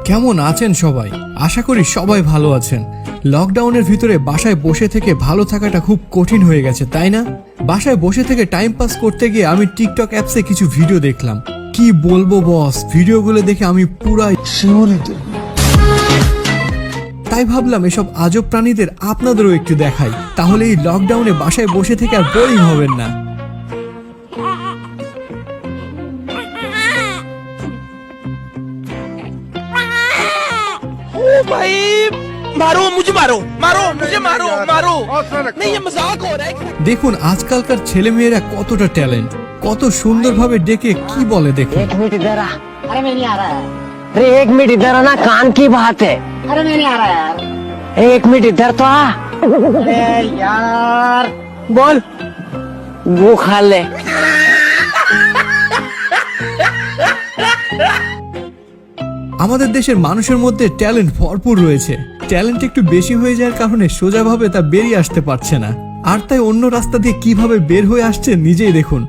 কেমন আছেন সবাই? আশা করি সবাই ভালো আছেন। লকডাউনের ভিতরে বাসায় বসে থেকে ভালো থাকাটা খুব কঠিন হয়ে গেছে, তাই না? বাসায় বসে থেকে টাইম পাস করতে গিয়ে আমি টিকটক অ্যাপসে কিছু ভিডিও দেখলাম। কি বলবো বস, ভিডিওগুলো দেখে আমি পুরাই শিহরিত। তাই ভাবলাম এসব আজব প্রাণীদের আপনাদেরও একটু দেখাই, তাহলে এই লকডাউনে বাসায় বসে থেকে আর বোরিং হবেন না। भाई मारो मुझे, मारो मारो मुझे, मारो मारो नहीं, ये मजाक हो रहा है। দেখুন আজকালকার ছেলেমেয়েরা কতটা ট্যালেন্ট, কত সুন্দরভাবে ডেকে কি বলে দেখুন। एक मिनट इधर आ। अरे मैं नहीं आ रहा है। अरे एक मिनट इधर आना, कान की बात है। अरे मैं नहीं आ रहा यार। एक मिनट इधर तो आ। अरे यार बोल, वो खा ले। আমাদের দেশের মানুষের মধ্যে ট্যালেন্ট ভরপুর রয়েছে। ট্যালেন্ট একটু বেশি হয়ে যাওয়ার কারণে সোজাভাবে তা বেরিয়ে আসতে পারছে না, আর তাই অন্য রাস্তা দিয়ে কিভাবে বের হয়ে আসছে নিজেই দেখুন।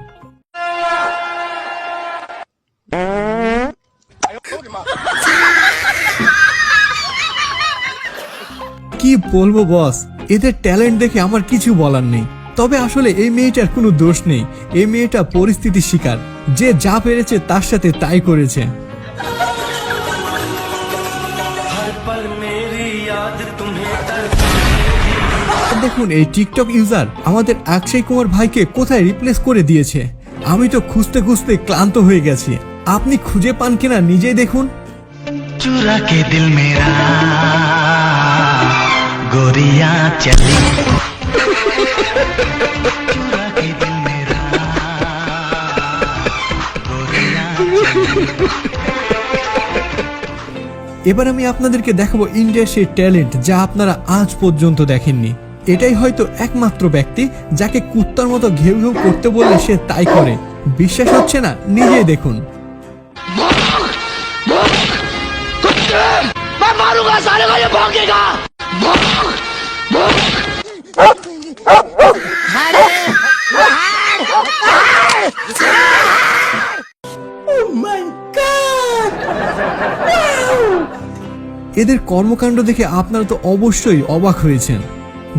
কি বলবো বস, এদের ট্যালেন্ট দেখে আমার কিছু বলার নেই। তবে আসলে এই মেয়েটার কোনো দোষ নেই, এই মেয়েটা পরিস্থিতির শিকার। যে যা পেরেছে তার সাথে তাই করেছে। দেখুন এই টিকটক ইউজার আমাদের অক্ষয় কুমার ভাইকে কোথায় রিপ্লেস করে দিয়েছে। আমি তো খুঁজতে খুঁজতে ক্লান্ত হয়ে গেছি, আপনি খুঁজে পান কিনা নিজেই দেখুন। चुरा के दिल मेरा गोरियां चली, चुरा के दिल मेरा गोरियां चली। এবার আমি আপনাদেরকে দেখাবো ইন্ডিয়ার সেই ট্যালেন্ট যা আপনারা আজ পর্যন্ত দেখেননি। এটাই হয়তো একমাত্র ব্যক্তি যাকে কুত্তার মতো ঘেউ ঘেউ করতে বললে সে তাই করে। বিশ্বাস হচ্ছে না? নিজেই দেখুন। मैं मारूंगा साले को, ये भौंकेगा। এদের কর্মকাণ্ড দেখে আপনারা তো অবশ্যই অবাক হয়েছেন।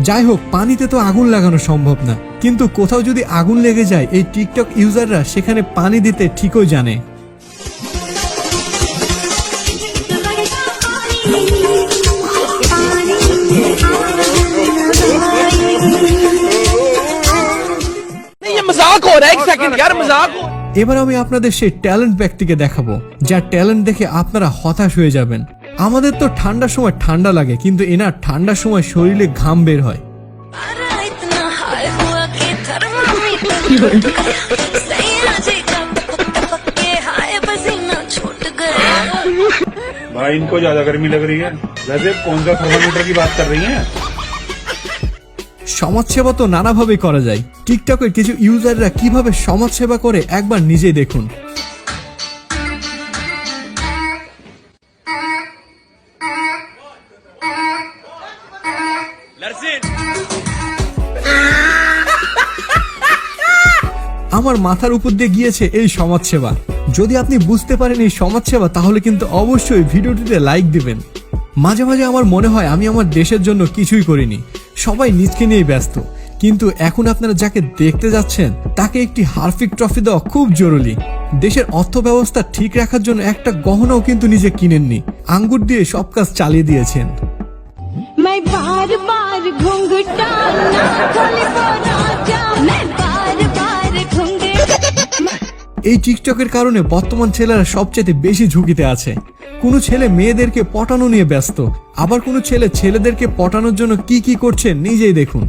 যাই হোক, পানিতে তো আগুন লাগানো সম্ভব না, কিন্তু কোথাও যদি আগুন লেগে যায় এই টিকটক ইউজাররা সেখানে পানি দিতে ঠিকই জানে। नहीं ये मजाक हो रहा है, एक सेकंड यार, मजाक हो। এবার আমি আপনাদের সেই ট্যালেন্ট ব্যক্তিকে দেখাবো যার ট্যালেন্ট দেখে আপনারা হতাশ হয়ে যাবেন। আমাদের তো ঠান্ডার সময় ঠান্ডা লাগে, কিন্তু এনার ঠান্ডার সময় শরীরে ঘাম বের হয়। भाई इनको ज्यादा गर्मी लग रही है, वैसे कौन सा थर्मामीटर की बात कर रही हैं? সমাজসেবা তো নানাভাবে করা যায়। টিকটকের কিছু ইউজাররা কিভাবে সমাজসেবা করে একবার নিজেই দেখুন। আমার মাথার উপর দিয়ে গিয়েছে এই সমাজসেবা। যদি আপনি বুঝতে পারেন এই সমাজসেবা, তাহলে কিন্তু অবশ্যই ভিডিওটিতে লাইক দিবেন। মাঝে মাঝে আমার মনে হয় আমি আমার দেশের জন্য কিছুই করিনি, সবাই নিজকে নিয়ে ব্যস্ত। কিন্তু এখন আপনারা যাকে দেখতে যাচ্ছেন তাকে একটি হারফিক ট্রফি দেওয়া খুব জরুরি। দেশের অর্থ ব্যবস্থা ঠিক রাখার জন্য একটা গহনাও কিন্তু নিজে কিনেননি, আঙ্গুর দিয়ে সব কাজ চালিয়ে দিয়েছেন। मैं बार बार घूंघटा ना खोले तो राजा, मैं बार बार घूंघटा। এই টিকটকের কারণে বর্তমান ছেলেরা সবচেয়ে বেশি ঝুঁকিতে আছে। কোনো ছেলে মেয়েদেরকে পটানো নিয়ে ব্যস্ত, আবার কোনো ছেলে ছেলেদেরকে পটানোর জন্য কি কি করছে নিজেই দেখুন।